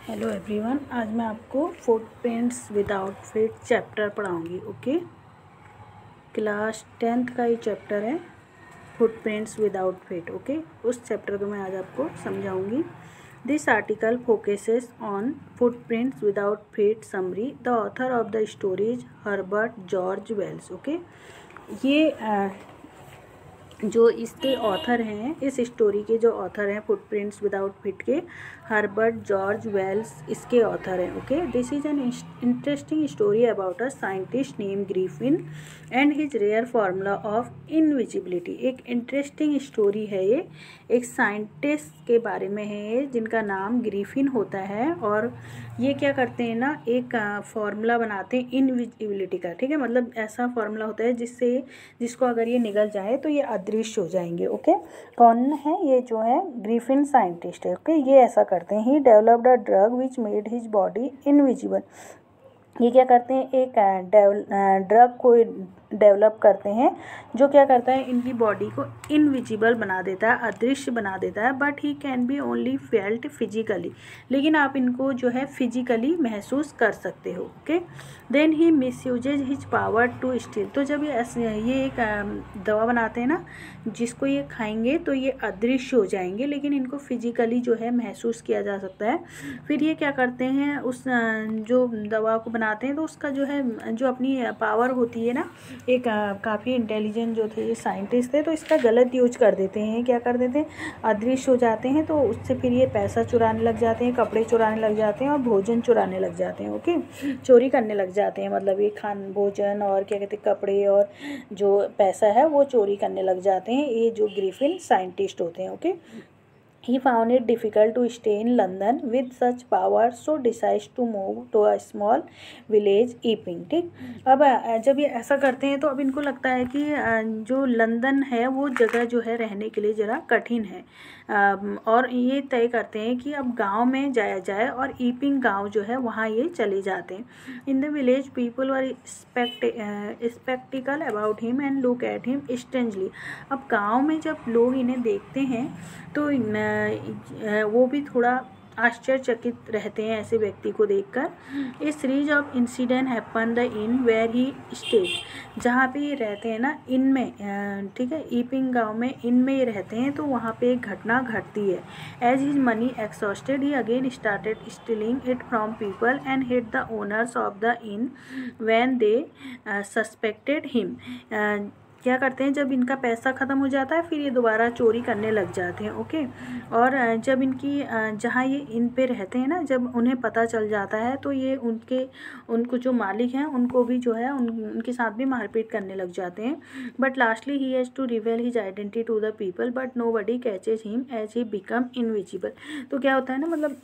Hello everyone, आज मैं आपको फुटप्रिंट्स विदाउट फीट चैप्टर पढ़ाऊंगी। ओके, क्लास 10th का ये चैप्टर है फुटप्रिंट्स विदाउट फीट। ओके, उस चैप्टर को मैं आज आपको समझाऊंगी। This article focuses on footprints without feet summary. The author of the story is Herbert George Wells. Okay, ये जो इसके ऑथर हैं, इस स्टोरी के जो ऑथर हैं फुटप्रिंट्स विदाउट फीट के, हर्बर्ट जॉर्ज वेल्स इसके ऑथर हैं। Okay, this is an interesting story about a scientist name Griffin and his rare formula of invisibility. एक इंटरेस्टिंग स्टोरी है ये, एक साइंटिस्ट के बारे में है ये जिनका नाम ग्रिफिन होता है, और ये क्या करते हैं ना, एक फार्मूला बनाते हैं इनविजिबिलिटी का। ठीक है, मतलब ऐसा फार्मूला होता है जिसको अगर ये निगल जाए तो ये अदृश्य हो जाएंगे। ओके, कौन है ये? जो है ग्रिफिन साइंटिस्ट है। ओके, ये ऐसा करते हैं। He developed a drug which made his body invisible. ये क्या करते हैं, एक ड्रग को डेवलप करते हैं जो क्या करता है, इनकी बॉडी को इनविजिबल बना देता है, अदृश्य बना देता है। But he can be only felt physically, लेकिन आप इनको जो है फिजिकली महसूस कर सकते हो। Okay, then he misuses his power to steal. तो जब ये एक दवा बनाते हैं ना, जिसको ये खाएंगे तो ये अदृश्य हो जाएंगे, लेकिन इनको फिजिकली जो है महसूस किया जा सकता है। फिर ये क्या करते हैं, उस जो दवा को बनाते हैं तो उसका जो है, जो अपनी पावर होती है ना, एक काफ़ी इंटेलिजेंट जो थे ये साइंटिस्ट थे, तो इसका गलत यूज कर देते हैं। क्या कर देते हैं, अदृश्य हो जाते हैं। तो उससे फिर ये पैसा चुराने लग जाते हैं, कपड़े चुराने लग जाते हैं और भोजन चुराने लग जाते हैं। ओके, चोरी करने लग जाते हैं, मतलब ये भोजन और क्या कहते हैं, कपड़े और जो पैसा है वो चोरी करने लग जाते हैं, ये जो ग्रिफिन साइंटिस्ट होते हैं। Okay, He found it difficult to stay in London with such power, so decides to move to a small village Epping। ठीक, अब जब ये ऐसा करते हैं तो अब इनको लगता है कि जो लंदन है वो जगह जो है रहने के लिए ज़रा कठिन है, और ये तय करते हैं कि अब गांव में जाया जाए, और ईपिंग गांव जो है वहाँ ये चले जाते हैं। इन the village people were spectacled about him and look at him strangely. अब गांव में जब लोग इन्हें देखते हैं तो वो भी थोड़ा आश्चर्यचकित रहते हैं ऐसे व्यक्ति को देखकर। A series of incident happened in where he stays. जहाँ पे ये रहते हैं ना, इनमें, ठीक है, ईपिंग गांव में इनमें ये रहते हैं, तो वहाँ पे एक घटना घटती है। As his money exhausted he again started stealing it from people and hit the owners of the inn when they suspected him. क्या करते हैं, जब इनका पैसा ख़त्म हो जाता है फिर ये दोबारा चोरी करने लग जाते हैं। ओके, और जब इनकी जहाँ ये इन पे रहते हैं ना, जब उन्हें पता चल जाता है तो ये उनको जो मालिक हैं उनको भी जो है उनके साथ भी मारपीट करने लग जाते हैं। But lastly he has to reveal his identity to the people, but nobody catches him as he become invisible. तो क्या होता है ना, मतलब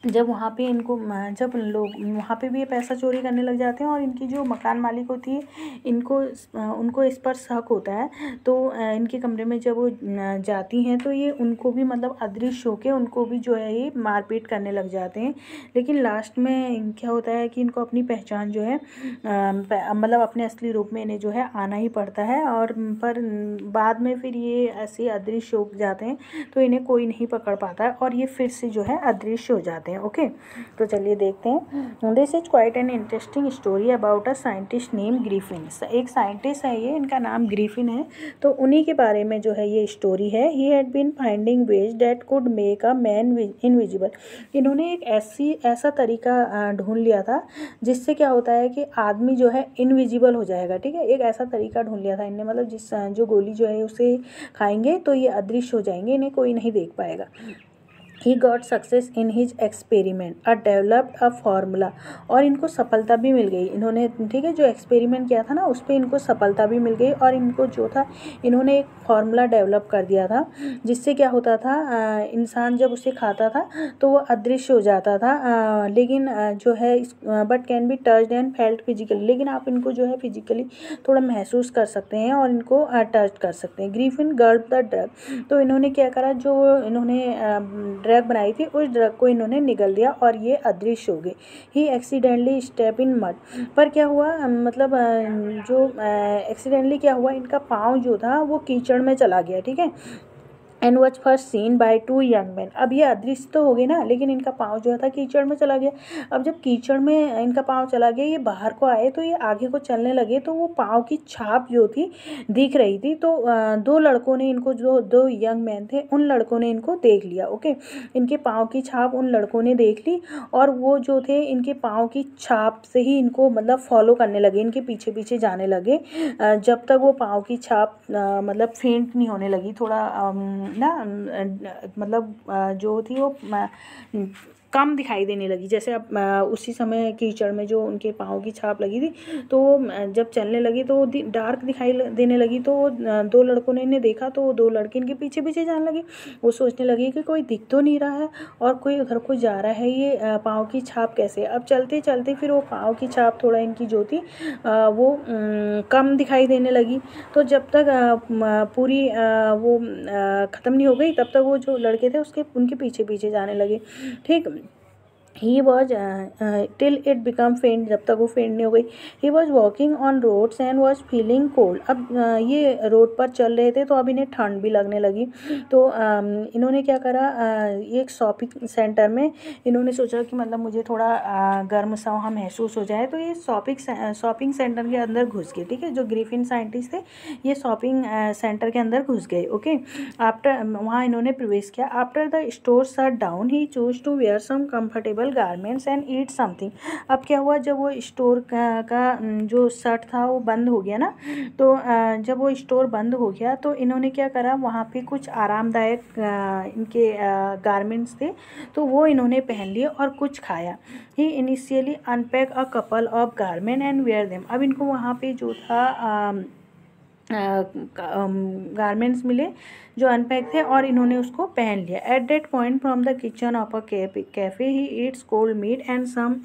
जब वहाँ पे इनको, जब लोग वहाँ पे भी ये पैसा चोरी करने लग जाते हैं, और इनकी जो मकान मालिक होती है उनको इस पर शक होता है, तो इनके कमरे में जब वो जाती हैं तो ये उनको भी मतलब अदृश्य होकर उनको भी जो है ये मारपीट करने लग जाते हैं। लेकिन लास्ट में क्या होता है कि इनको अपनी पहचान जो है, मतलब अपने असली रूप में इन्हें जो है आना ही पड़ता है, और पर बाद में फिर ये ऐसे अदृश्य हो जाते हैं तो इन्हें कोई नहीं पकड़ पाता है, और ये फिर से जो है अदृश्य हो जाते हैं। ओके, तो चलिए देखते हैं। This is quite an interesting story about a scientist name Griffin. एक साइंटिस्ट है ये, इनका नाम ग्रिफिन है, तो उन्हीं के बारे में जो है ये स्टोरी है। He had been finding ways that could make a man invisible. इन्होंने एक ऐसा तरीका ढूंढ लिया था जिससे क्या होता है कि आदमी जो है इनविजिबल हो जाएगा। ठीक है, एक ऐसा तरीका ढूंढ लिया था इनने, मतलब जो गोली जो है उसे खाएंगे तो ये अदृश्य हो जाएंगे, इन्हें कोई नहीं देख पाएगा। He got success in his experiment, developed a formula, और इनको सफलता भी मिल गई। इन्होंने, ठीक है, जो एक्सपेरिमेंट किया था ना उस पर इनको सफलता भी मिल गई, और इनको जो था इन्होंने एक फार्मूला डेवलप कर दिया था जिससे क्या होता था, इंसान जब उसे खाता था तो वो अदृश्य हो जाता था, लेकिन जो है but can be touched and felt physically. लेकिन आप इनको जो है फिजिकली थोड़ा महसूस कर सकते हैं और इनको टच कर सकते हैं। Griffin Gulp the drug. तो इन्होंने क्या करा, जो इन्होंने ड्रग बनाई थी उस ड्रग को इन्होंने निगल दिया और ये अदृश्य हो गई। ही एक्सीडेंटली स्टेप इन मड। पर क्या हुआ, मतलब जो एक्सीडेंटली क्या हुआ, इनका पाँव जो था वो कीचड़ में चला गया। ठीक है, and was first seen by 2 young man. अब ये अदृश्य तो हो गए ना, लेकिन इनका पाँव जो था कीचड़ में चला गया। अब जब कीचड़ में इनका पाँव चला गया, ये बाहर को आए तो ये आगे को चलने लगे, तो वो पाँव की छाप जो थी दिख रही थी। तो दो लड़कों ने इनको, जो 2 यंग मैन थे, उन लड़कों ने इनको देख लिया। ओके, इनके पाँव की छाप उन लड़कों ने देख ली, और वो जो थे इनके पाँव की छाप से ही इनको मतलब फॉलो करने लगे, इनके पीछे पीछे जाने लगे, जब तक वो पाँव की छाप मतलब फेंट नहीं होने लगी, थोड़ा ना मतलब जो थी वो कम दिखाई देने लगी। जैसे अब उसी समय कीचड़ में जो उनके पाँव की छाप लगी थी, तो जब चलने लगी तो डार्क दिखाई देने लगी। तो 2 लड़कों ने इन्हें देखा, तो 2 लड़के इनके पीछे पीछे जाने लगे। वो सोचने लगे कि कोई दिख तो नहीं रहा है और कोई उधर को जा रहा है, ये पाँव की छाप कैसे। अब चलते चलते फिर वो पाँव की छाप थोड़ा इनकी जो थी वो कम दिखाई देने लगी। तो जब तक पूरी वो ख़त्म नहीं हो गई, तब तक वो जो लड़के थे उनके पीछे पीछे जाने लगे। ठीक, he was till it become faint, जब तक वो फेंट नहीं हो गई। He was walking on roads and was feeling cold. अब ये रोड पर चल रहे थे, तो अब इन्हें ठंड भी लगने लगी। तो इन्होंने क्या करा, ये एक शॉपिंग सेंटर में इन्होंने सोचा कि मतलब मुझे थोड़ा गर्म सा वहाँ महसूस हो जाए, तो ये शॉपिंग सेंटर के अंदर घुस गए। ठीक है, जो ग्रिफिन साइंटिस्ट थे ये शॉपिंग सेंटर के अंदर घुस गए। ओके, आफ्टर वहाँ इन्होंने प्रवेश किया। After the store shut down he choose to wear some comfortable garments and eat something. अब क्या हुआ, जब वो स्टोर का जो शट था वो बंद हो गया ना, तो जब वो स्टोर बंद हो गया तो इन्होंने क्या करा, वहाँ पे कुछ आरामदायक इनके गारमेंट्स थे, तो वो इन्होंने पहन लिए और कुछ खाया। ही initially unpack a couple of garment and wear them. अब इनको वहाँ पे जो था गारमेंट्स मिले जो अनपैक थे, और इन्होंने उसको पहन लिया। At that point from the kitchen of a cafe he eats cold meat and some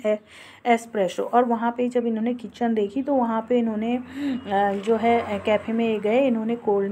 espresso. और वहाँ पे जब इन्होंने किचन देखी, तो वहाँ पे इन्होंने जो है कैफ़े में गए, इन्होंने कोल्ड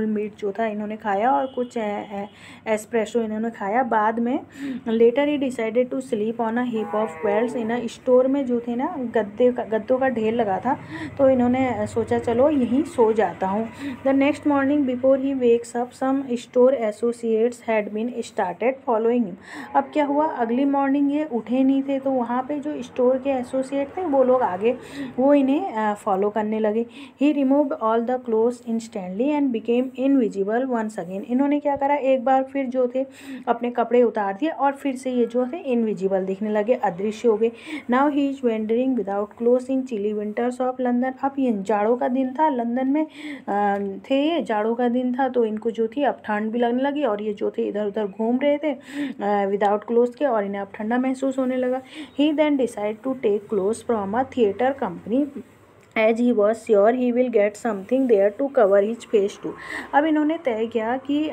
मीट जो था इन्होंने खाया, और कुछ एस्प्रेसो इन्होंने खाया। बाद में later he decided to sleep on a heap of quilts in a store में जो थे ना गद्दों का ढेर लगा था, तो इन्होंने सोचा चलो यहीं सो जाता हूँ। The next morning before he wakes up some store associates had been started following him. अब क्या हुआ, अगली मॉर्निंग ये उठे नहीं थे, तो वहाँ पे जो स्टोर के एसोसिएट थे वो लोग आगे वो इन्हें फॉलो करने लगे। He removed all the clothes instantly and became invisible once again. इन्होंने क्या करा, एक बार फिर जो थे अपने कपड़े उतार दिए, और फिर से ये जो थे इनविजिबल दिखने लगे, अदृश्य हो गए। Now he is wandering without clothes in chilly winters of London. अब ये जाड़ों का दिन था, लंदन में थे, ये जाड़ों का दिन था, तो इनको जो थी अब ठंड भी लगने लगी, और ये जो थे इधर उधर घूम रहे थे विदाउट क्लोथ्स के, और इन्हें अब ठंडा महसूस होने लगा। He then decide to take clothes from a theatre company as he was sure he will get something there to cover his face too. अब इन्होंने तय किया कि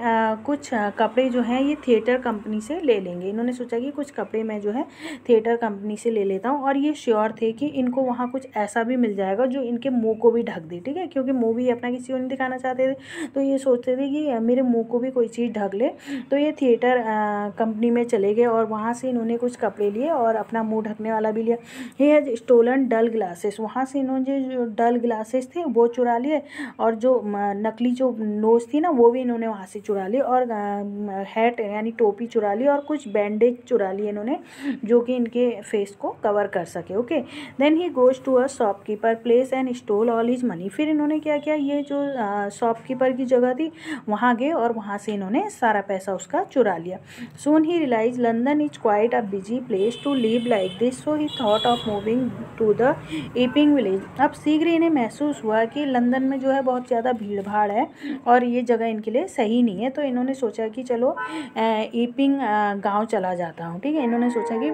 कुछ कपड़े जो हैं ये थिएटर कंपनी से ले लेंगे। इन्होंने सोचा कि कुछ कपड़े मैं जो है थिएटर कंपनी से ले लेता हूँ, और ये श्योर थे कि इनको वहाँ कुछ ऐसा भी मिल जाएगा जो इनके मुंह को भी ढक दे। ठीक है, क्योंकि मुंह भी अपना किसी को नहीं दिखाना चाहते थे, तो ये सोचते थे कि मेरे मुँह को भी कोई चीज़ ढक ले। तो ये थिएटर कंपनी में चले गए, और वहाँ से इन्होंने कुछ कपड़े लिए और अपना मुँह ढकने वाला भी लिया। He has stolen dull glasses. वहाँ से इन्होंने जो डल ग्लासेस थे वो चुरा लिए, और जो नकली जो नोज थी ना वो भी इन्होंने वहाँ से चुरा ली, और हैट यानी टोपी चुरा ली, और कुछ बैंडेज चुरा लिए इन्होंने जो कि इनके फेस को कवर कर सके। Okay, then he goes to a shopkeeper place and stole all his money. फिर इन्होंने क्या किया, ये जो शॉपकीपर की जगह थी वहाँ गए, और वहाँ से इन्होंने सारा पैसा उसका चुरा लिया। Soon he realise London is quite a busy place to live like this, so he thought of moving to the Iping village. अब शीघ्र इन्हें महसूस हुआ कि लंदन में जो है बहुत ज़्यादा भीड़ भाड़ है, और ये जगह इनके लिए सही नहीं है, तो इन्होंने सोचा कि चलो ईपिंग गांव चला जाता हूँ। ठीक है, इन्होंने सोचा कि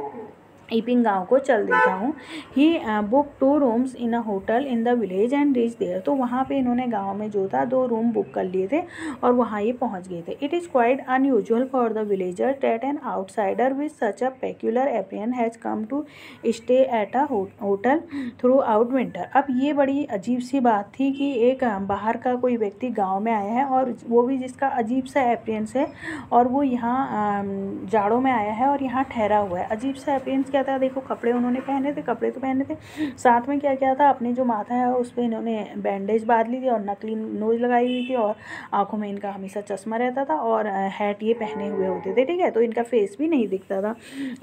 ईपिंग गांव को चल देता हूँ। He book 2 rooms in a hotel in the village and reach there. तो वहाँ पे इन्होंने गांव में जो था 2 रूम बुक कर लिए थे, और वहाँ ये पहुँच गए थे। It is quite unusual for the villager that an outsider with such a peculiar appearance has come to stay at a hotel throughout winter. अब ये बड़ी अजीब सी बात थी कि एक बाहर का कोई व्यक्ति गाँव में आया है, और वो भी जिसका अजीब सा अपीयरेंस है, और वो यहाँ जाड़ों में आया है और यहाँ ठहरा हुआ है। अजीब सा अपीयरेंस क्या क्या था, देखो कपड़े उन्होंने पहने थे, कपड़े तो पहने थे, साथ में क्या क्या था, अपने जो माथा है उस पर इन्होंने बैंडेज बांध ली थी और नकली नोज लगाई हुई थी और आंखों में इनका हमेशा चश्मा रहता था और हैट ये पहने हुए होते थे, ठीक है। तो इनका फेस भी नहीं दिखता था।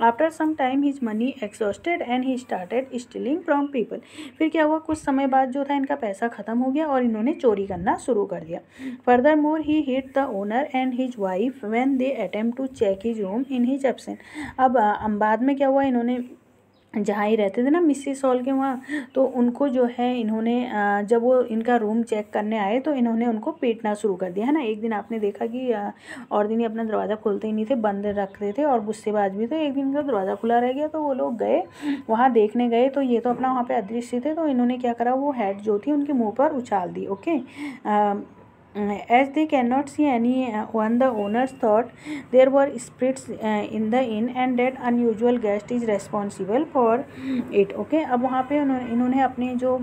After some time his money exhausted and he started stealing from people. फिर क्या हुआ, कुछ समय बाद जो था इनका पैसा ख़त्म हो गया और इन्होंने चोरी करना शुरू कर दिया। Furthermore he hit the owner and his wife when they attempt to check his room in his absence. अब बाद में क्या हुआ, इन्होंने जहाँ ही रहते थे ना मिसिस हॉल के वहाँ, तो उनको जो है इन्होंने जब वो इनका रूम चेक करने आए तो इन्होंने उनको पीटना शुरू कर दिया, है ना। एक दिन आपने देखा कि और दिन ही अपना दरवाज़ा खोलते ही नहीं थे, बंद रखते थे और गुस्सेबाज भी थे। एक दिन का दरवाज़ा खुला रह गया तो वो लोग गए वहाँ देखने गए, तो ये तो अपना वहाँ पे अदृश्य थे, तो इन्होंने क्या करा, वो हेड जो थी उनके मुँह पर उछाल दी। Okay, as they cannot see anyone, the owners thought there were spirits in the inn and that unusual guest is responsible for it. Okay, अब वहाँ पे इन्होंने अपने जो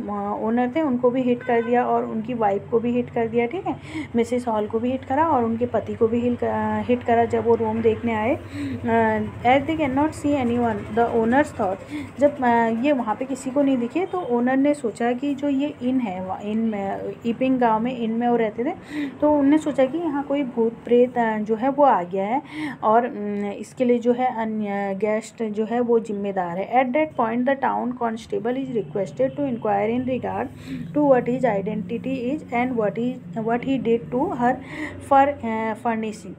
ओनर थे उनको भी हिट कर दिया और उनकी वाइफ को भी हिट कर दिया, ठीक है। मिसेस हॉल को भी हिट करा और उनके पति को भी हिट करा जब वो रूम देखने आए। as they cannot see anyone, the owners thought, जब ये वहाँ पे किसी को नहीं दिखे तो ओनर ने सोचा कि जो ये इन है, इन में ईपिंग गाँव में इन में वो रहते थे, तो उनने सोचा कि यहाँ कोई भूत प्रेत जो है वो आ गया है और इसके लिए जो है अन्य गेस्ट जो है वो जिम्मेदार है। At that point the town constable is requested to inquire in regard to what his identity is and what he did to her for furnishing.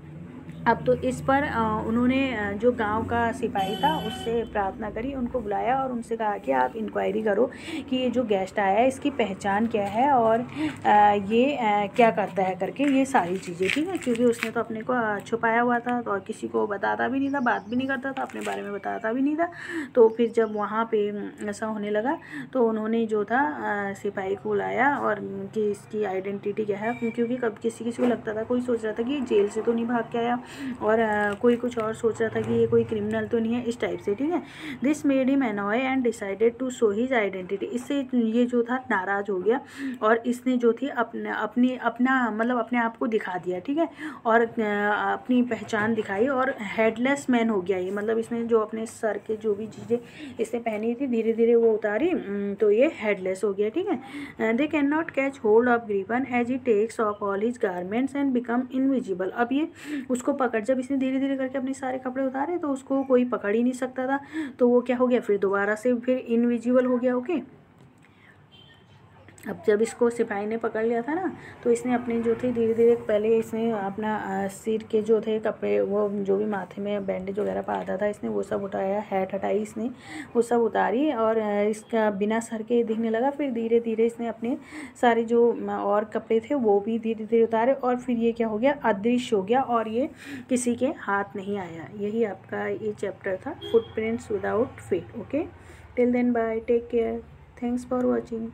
अब तो इस पर उन्होंने जो गांव का सिपाही था उससे प्रार्थना करी, उनको बुलाया और उनसे कहा कि आप इंक्वायरी करो कि ये जो गेस्ट आया है इसकी पहचान क्या है और ये क्या करता है करके, ये सारी चीज़ें, ठीक है। क्योंकि उसने तो अपने को छुपाया हुआ था और किसी को बताता भी नहीं था, बात भी नहीं करता था, अपने बारे में बताता भी नहीं था। तो फिर जब वहाँ पे ऐसा होने लगा तो उन्होंने जो था सिपाही को बुलाया और कि इसकी आइडेंटिटी क्या है, क्योंकि कब किसी को लगता था, कोई सोच रहा था कि जेल से तो नहीं भाग के आया और कोई कुछ और सोच रहा था कि ये कोई क्रिमिनल तो नहीं है, इस टाइप से, ठीक है। This made him annoy and decided to show his identity. इससे ये जो था नाराज़ हो गया और इसने जो थी अपना मतलब अपने आप को दिखा दिया, ठीक है, और अपनी पहचान दिखाई और हेडलेस मैन हो गया ये, मतलब इसने जो अपने सर के जो भी चीज़ें इसने पहनी थी धीरे धीरे वो उतारी, तो ये हेडलेस हो गया, ठीक है। They can not catch hold of Griffin as he takes off all his garments and become invisible. अब ये उसको जब इसने धीरे धीरे करके अपने सारे कपड़े उतारे तो उसको कोई पकड़ ही नहीं सकता था, तो वो क्या हो गया, फिर दोबारा से फिर इनविजिबल हो गया। ओके, अब जब इसको सिपाही ने पकड़ लिया था ना तो इसने अपने जो थे धीरे धीरे पहले इसने अपना सिर के जो थे कपड़े, वो जो भी माथे में बैंडेज वगैरह पाता था इसने वो सब उठाया, हैट हटाई इसने, वो सब उतारी और इसका बिना सर के दिखने लगा। फिर धीरे धीरे इसने अपने सारे जो और कपड़े थे वो भी धीरे धीरे उतारे और फिर ये क्या हो गया, अदृश्य हो गया और ये किसी के हाथ नहीं आया। यही आपका ये चैप्टर था, footprints without feet. Okay, till then bye, take care, thanks for watching.